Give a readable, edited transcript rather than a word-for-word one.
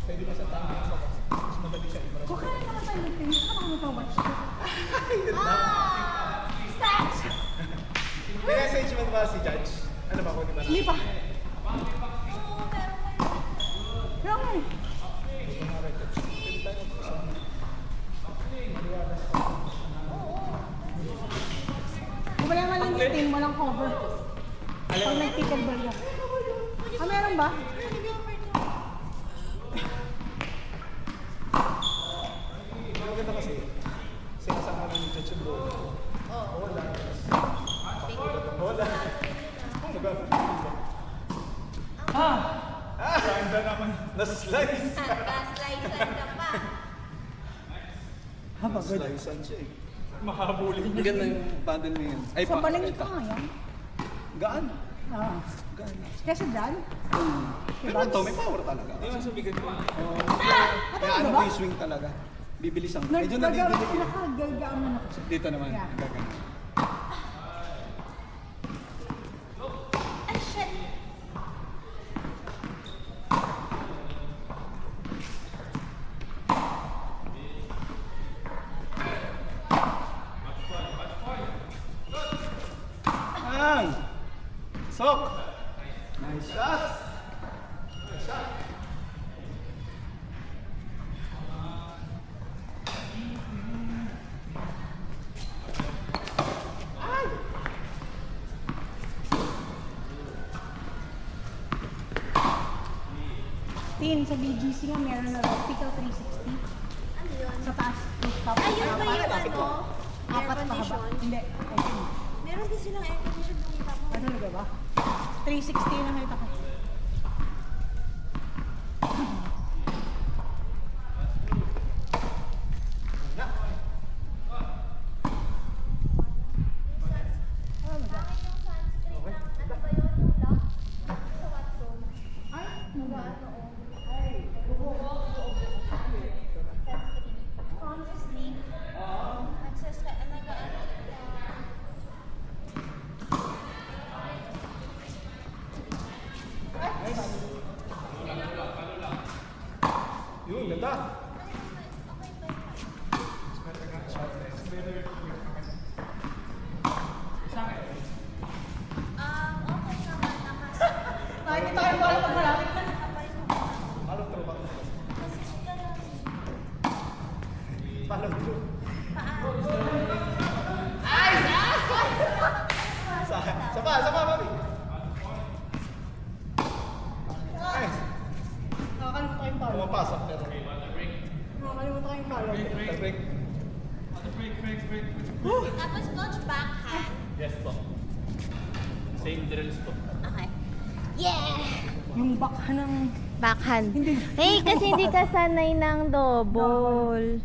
Pwede ba sa tama sa box? Mas madali siya i-brush. Kung kaya naman tayo nag-finish, saka mo ito watch. Stats! Message mo ba si Judge? Ano ba ko, di ba? Hindi pa. Oo, pero Pero nga eh. Kung wala man lang yung team, walang cover. Pag nag-pickleball ka. Ah, meron ba? Maganda kasi, sinasama ng Judge yung ball. Oo. Wala. Big. Wala. Ganda naman. Na-slice. Gaslightan ka pa. Na-slicean siya eh. Mahabulin Ang ganda yung paddle niya yun. Ay, Sa balingit ka nga yan. Gaan. Ah. Gaan. Kasi dyan, Pero ito, may power talaga. Hindi man sabihin ko. Kaya ano ba? ko yung swing talaga. Bibilis ang... Medyo nadidilig yun. nakagalgaan mo na. Dito naman. Yeah. Gagana. Ay, shit. Ang! Sok! Nice shot! Tin, sa BGC nga meron na vertical 360. Ano yun? Sa taas, rooftop. Ayun ba yung Apat. ano? Air Apat pa ba? condition? Hindi. Okay. Meron din silang air condition nakita ko. Ano talaga ba? 360 na nakita ko. Ano ba? Bakit yung sunscreen ng ano ba yun? Yung lock sa Watson? Ay, ano? Consciously. Nag-ano Yun, ganda! okay naman nakas. Nakikita ko yung bola pag malapit na. Follow through ba? Kasi siya lang. Follow through. Sa pa, mami! Nice! Nakakalimutan ko yung follow. Pumapasok pero. Nakakalimutan ko yung follow. Break. Tapos coach backhand. Yes po. Same drills po. Okay. Yeah! Yung back ng... Backhand. Hindi. Hey, kasi hindi ka sanay ng double.